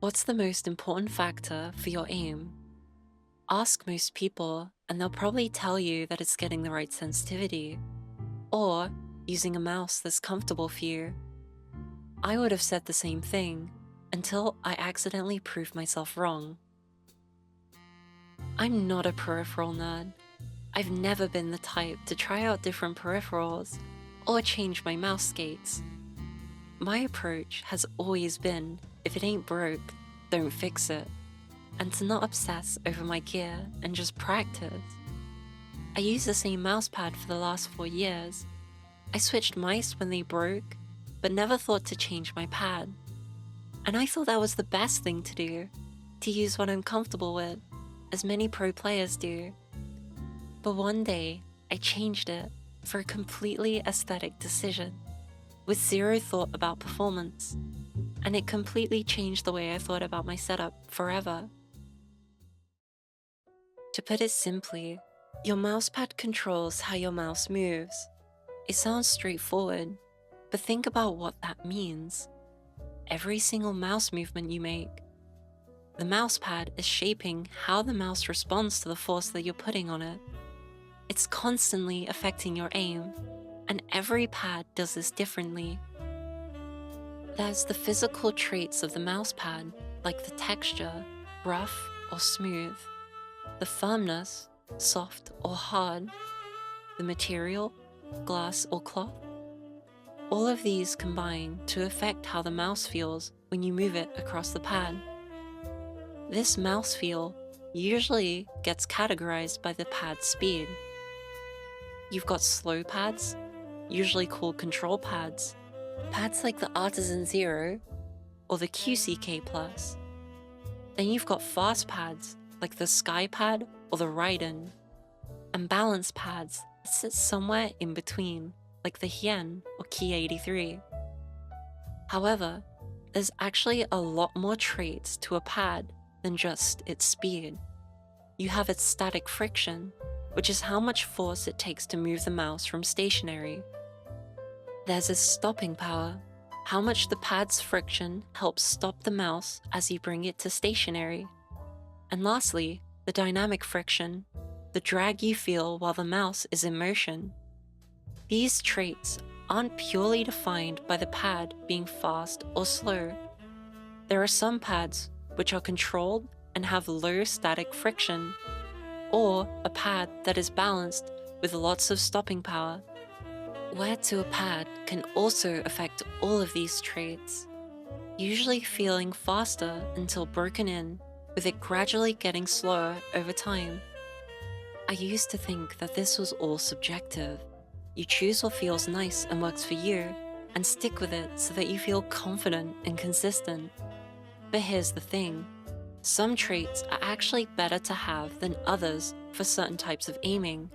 What's the most important factor for your aim? Ask most people, and they'll probably tell you that it's getting the right sensitivity, or using a mouse that's comfortable for you. I would have said the same thing until I accidentally proved myself wrong. I'm not a peripheral nerd. I've never been the type to try out different peripherals or change my mouse skates. My approach has always been, if it ain't broke, don't fix it, and to not obsess over my gear and just practice. I use the same mousepad for the last 4 years. I switched mice when they broke, but never thought to change my pad. And I thought that was the best thing to do, to use what I'm comfortable with, as many pro players do. But one day, I changed it for a completely aesthetic decision, with zero thought about performance, and it completely changed the way I thought about my setup forever. To put it simply, your mousepad controls how your mouse moves. It sounds straightforward, but think about what that means. Every single mouse movement you make, the mousepad is shaping how the mouse responds to the force that you're putting on it. It's constantly affecting your aim, and every pad does this differently. There's the physical traits of the mousepad, like the texture, rough or smooth, the firmness, soft or hard, the material, glass or cloth. All of these combine to affect how the mouse feels when you move it across the pad. This mouse feel usually gets categorized by the pad's speed. You've got slow pads, usually called control pads, pads like the Artisan Zero or the QCK+. Then you've got fast pads like the Sky Pad or the Wright, and balance pads that sit somewhere in between like the Hien or Key 83. However, there's actually a lot more traits to a pad than just its speed. You have its static friction, which is how much force it takes to move the mouse from stationary. There's its stopping power, how much the pad's friction helps stop the mouse as you bring it to stationary. And lastly, the dynamic friction, the drag you feel while the mouse is in motion. These traits aren't purely defined by the pad being fast or slow. There are some pads which are controlled and have low static friction, or a pad that is balanced with lots of stopping power. Wear to a pad can also affect all of these traits, usually feeling faster until broken in, with it gradually getting slower over time. I used to think that this was all subjective. You choose what feels nice and works for you, and stick with it so that you feel confident and consistent. But here's the thing. Some traits are actually better to have than others for certain types of aiming,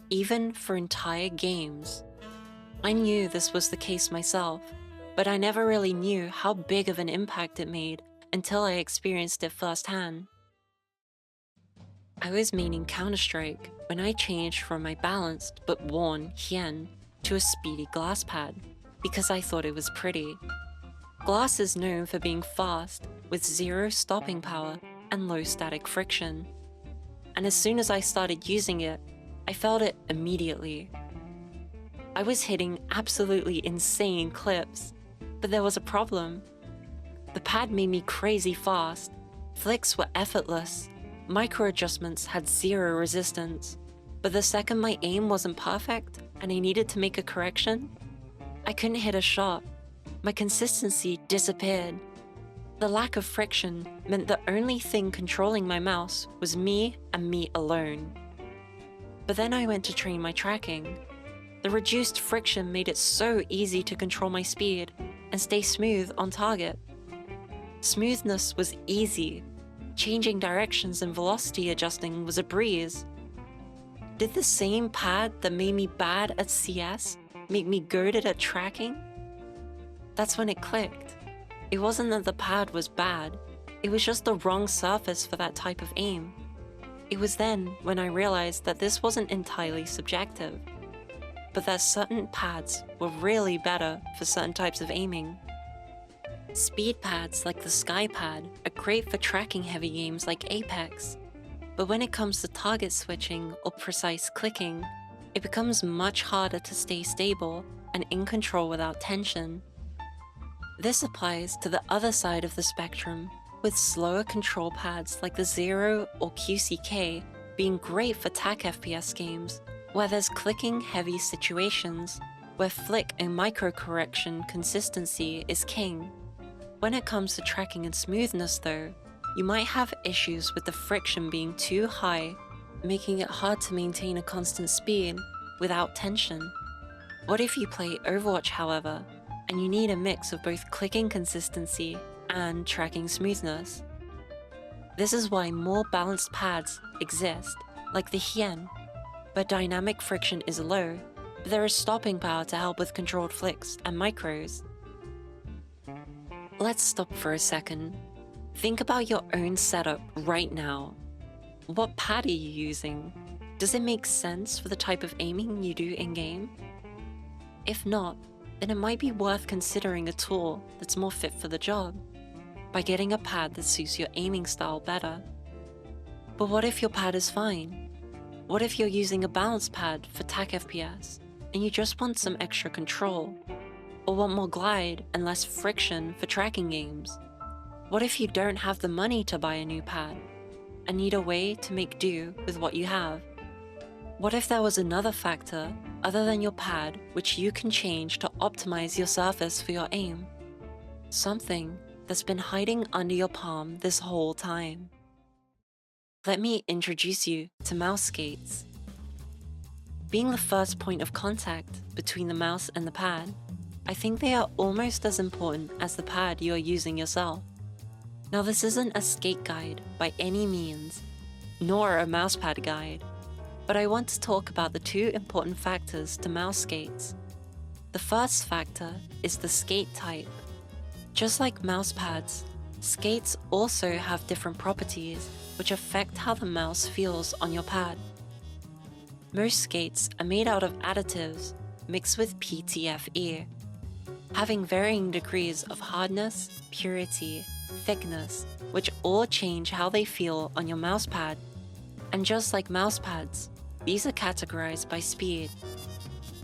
even for entire games. I knew this was the case myself, but I never really knew how big of an impact it made until I experienced it firsthand. I was maining Counter-Strike when I changed from my balanced but worn Hien to a speedy glass pad because I thought it was pretty. Glass is known for being fast, with zero stopping power and low static friction. And as soon as I started using it, I felt it immediately. I was hitting absolutely insane clips, but there was a problem. The pad made me crazy fast, flicks were effortless, micro adjustments had zero resistance, but the second my aim wasn't perfect and I needed to make a correction, I couldn't hit a shot. My consistency disappeared. The lack of friction meant the only thing controlling my mouse was me and me alone. But then I went to train my tracking. The reduced friction made it so easy to control my speed and stay smooth on target. Smoothness was easy. Changing directions and velocity adjusting was a breeze. Did the same pad that made me bad at CS make me goated at tracking? That's when it clicked. It wasn't that the pad was bad, it was just the wrong surface for that type of aim. It was then when I realized that this wasn't entirely subjective, but that certain pads were really better for certain types of aiming. Speed pads like the Skypad are great for tracking heavy games like Apex, but when it comes to target switching or precise clicking, it becomes much harder to stay stable and in control without tension. This applies to the other side of the spectrum, with slower control pads like the Zero or QCK being great for TAC FPS games, where there's clicking heavy situations, where flick and micro correction consistency is king. When it comes to tracking and smoothness though, you might have issues with the friction being too high, making it hard to maintain a constant speed without tension. What if you play Overwatch, however, and you need a mix of both clicking consistency and tracking smoothness? This is why more balanced pads exist, like the Hien, where dynamic friction is low, but there is stopping power to help with controlled flicks and micros. Let's stop for a second. Think about your own setup right now. What pad are you using? Does it make sense for the type of aiming you do in-game? If not, then it might be worth considering a tool that's more fit for the job, by getting a pad that suits your aiming style better. But what if your pad is fine? What if you're using a balanced pad for TAC FPS, and you just want some extra control? Or want more glide and less friction for tracking games? What if you don't have the money to buy a new pad, and need a way to make do with what you have? What if there was another factor other than your pad which you can change to optimize your surface for your aim? Something that's been hiding under your palm this whole time. Let me introduce you to mouse skates. Being the first point of contact between the mouse and the pad, I think they are almost as important as the pad you are using yourself. Now, this isn't a skate guide by any means, nor a mousepad guide, but I want to talk about the two important factors to mouse skates. The first factor is the skate type. Just like mouse pads, skates also have different properties which affect how the mouse feels on your pad. Most skates are made out of additives mixed with PTFE, having varying degrees of hardness, purity, thickness, which all change how they feel on your mouse pad. And just like mouse pads, these are categorized by speed.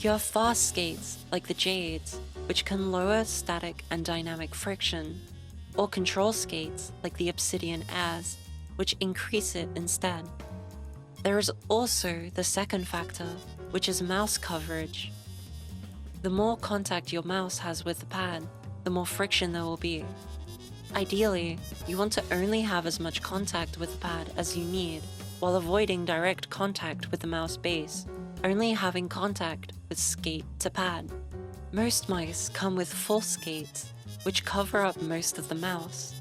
You have fast skates like the Jades, which can lower static and dynamic friction, or control skates like the Obsidian Airs, which increase it instead. There is also the second factor, which is mouse coverage. The more contact your mouse has with the pad, the more friction there will be. Ideally, you want to only have as much contact with the pad as you need, while avoiding direct contact with the mouse base, only having contact with skate to pad. Most mice come with full skates, which cover up most of the mouse.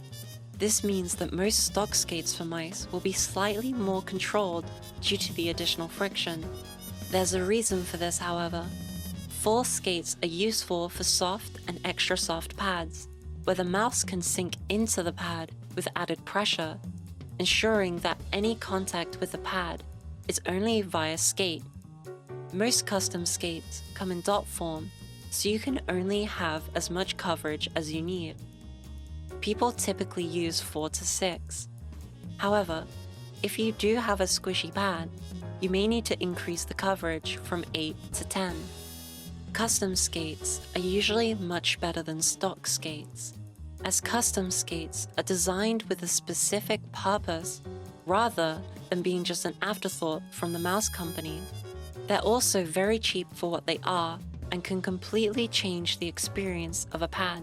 This means that most stock skates for mice will be slightly more controlled due to the additional friction. There's a reason for this, however. Full skates are useful for soft and extra soft pads, where the mouse can sink into the pad with added pressure, ensuring that any contact with the pad is only via skate. Most custom skates come in dot form, so you can only have as much coverage as you need. People typically use 4 to 6. However, if you do have a squishy pad, you may need to increase the coverage from 8 to 10. Custom skates are usually much better than stock skates, as custom skates are designed with a specific purpose rather than being just an afterthought from the mouse company. They're also very cheap for what they are and can completely change the experience of a pad.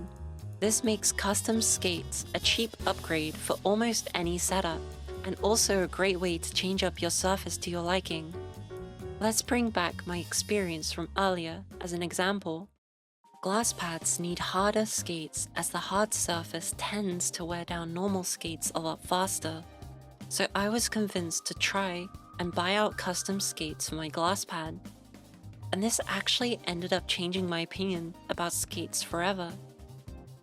This makes custom skates a cheap upgrade for almost any setup, and also a great way to change up your surface to your liking. Let's bring back my experience from earlier as an example. Glass pads need harder skates as the hard surface tends to wear down normal skates a lot faster. So I was convinced to try and buy out custom skates for my glass pad. And this actually ended up changing my opinion about skates forever.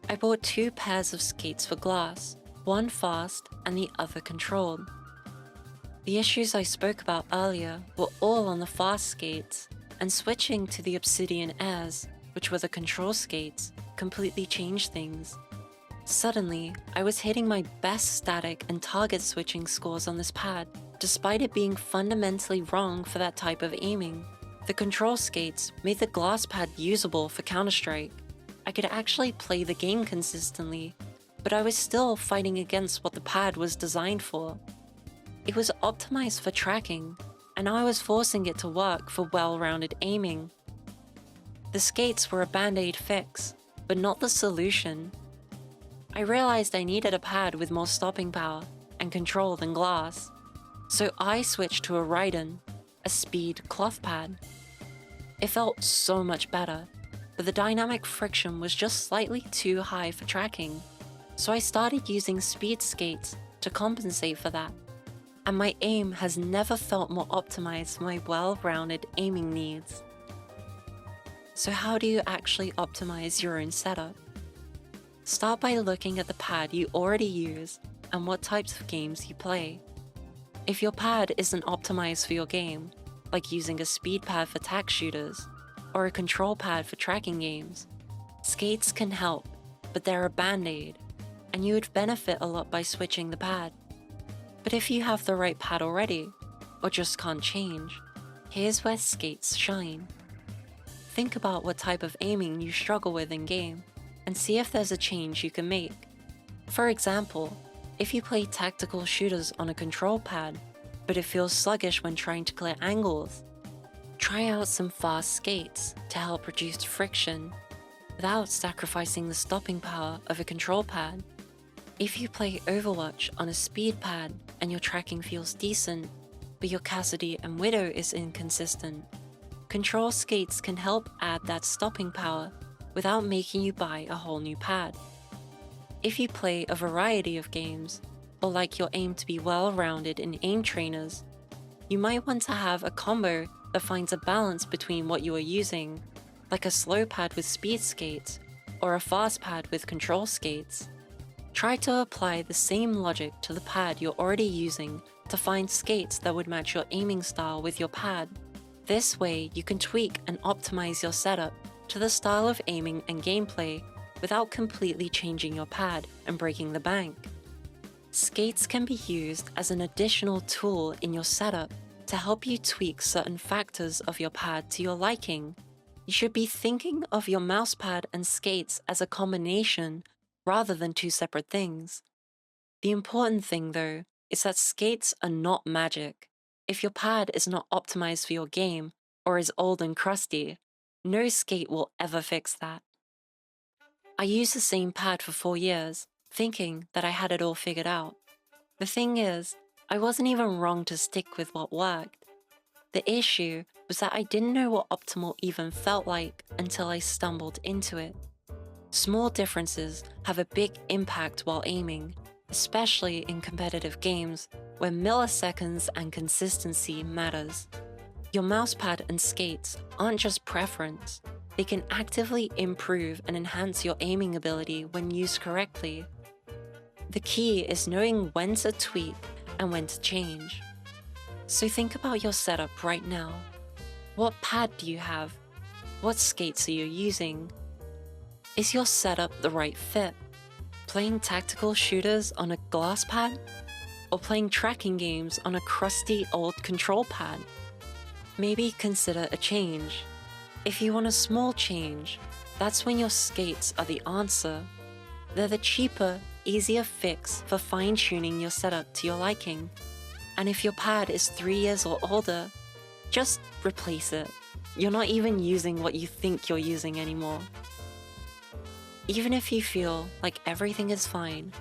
I bought 2 pairs of skates for glass, one fast and the other controlled. The issues I spoke about earlier were all on the fast skates, and switching to the Obsidian Airs, which were the control skates, completely changed things. Suddenly, I was hitting my best static and target switching scores on this pad, despite it being fundamentally wrong for that type of aiming. The control skates made the glass pad usable for Counter-Strike. I could actually play the game consistently, but I was still fighting against what the pad was designed for. It was optimized for tracking, and I was forcing it to work for well-rounded aiming. The skates were a band-aid fix, but not the solution. I realized I needed a pad with more stopping power and control than glass, so I switched to a Wright, a speed cloth pad. It felt so much better, but the dynamic friction was just slightly too high for tracking, so I started using speed skates to compensate for that. And my aim has never felt more optimized for my well-rounded aiming needs. So how do you actually optimize your own setup? Start by looking at the pad you already use and what types of games you play. If your pad isn't optimized for your game, like using a speed pad for tac shooters, or a control pad for tracking games, skates can help, but they're a band-aid, and you would benefit a lot by switching the pad. But if you have the right pad already, or just can't change, here's where skates shine. Think about what type of aiming you struggle with in-game, and see if there's a change you can make. For example, if you play tactical shooters on a control pad, but it feels sluggish when trying to clear angles, try out some fast skates to help reduce friction without sacrificing the stopping power of a control pad. If you play Overwatch on a speed pad and your tracking feels decent, but your Cassidy and Widow is inconsistent, control skates can help add that stopping power without making you buy a whole new pad. If you play a variety of games, or like your aim to be well-rounded in aim trainers, you might want to have a combo that finds a balance between what you are using, like a slow pad with speed skates, or a fast pad with control skates. Try to apply the same logic to the pad you're already using to find skates that would match your aiming style with your pad. This way, you can tweak and optimize your setup to the style of aiming and gameplay without completely changing your pad and breaking the bank. Skates can be used as an additional tool in your setup to help you tweak certain factors of your pad to your liking. You should be thinking of your mousepad and skates as a combination rather than two separate things. The important thing, though, is that skates are not magic. If your pad is not optimized for your game or is old and crusty, no skate will ever fix that. I used the same pad for 4 years, thinking that I had it all figured out. The thing is, I wasn't even wrong to stick with what worked. The issue was that I didn't know what optimal even felt like until I stumbled into it. Small differences have a big impact while aiming, especially in competitive games where milliseconds and consistency matters. Your mousepad and skates aren't just preference, they can actively improve and enhance your aiming ability when used correctly. The key is knowing when to tweak and when to change. So think about your setup right now. What pad do you have? What skates are you using? Is your setup the right fit? Playing tactical shooters on a glass pad? Or playing tracking games on a crusty old control pad? Maybe consider a change. If you want a small change, that's when your skates are the answer. They're the cheaper, easier fix for fine-tuning your setup to your liking. And if your pad is 3 years or older, just replace it. You're not even using what you think you're using anymore. Even if you feel like everything is fine,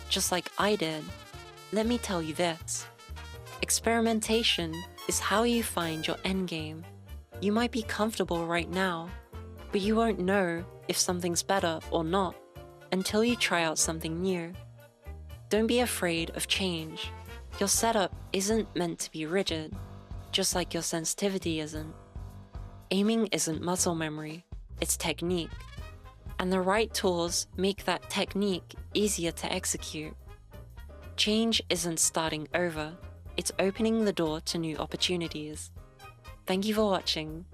just like I did, let me tell you this. Experimentation is how you find your endgame. You might be comfortable right now, but you won't know if something's better or not until you try out something new. Don't be afraid of change. Your setup isn't meant to be rigid, just like your sensitivity isn't. Aiming isn't muscle memory, it's technique. And the right tools make that technique easier to execute. Change isn't starting over, it's opening the door to new opportunities. Thank you for watching.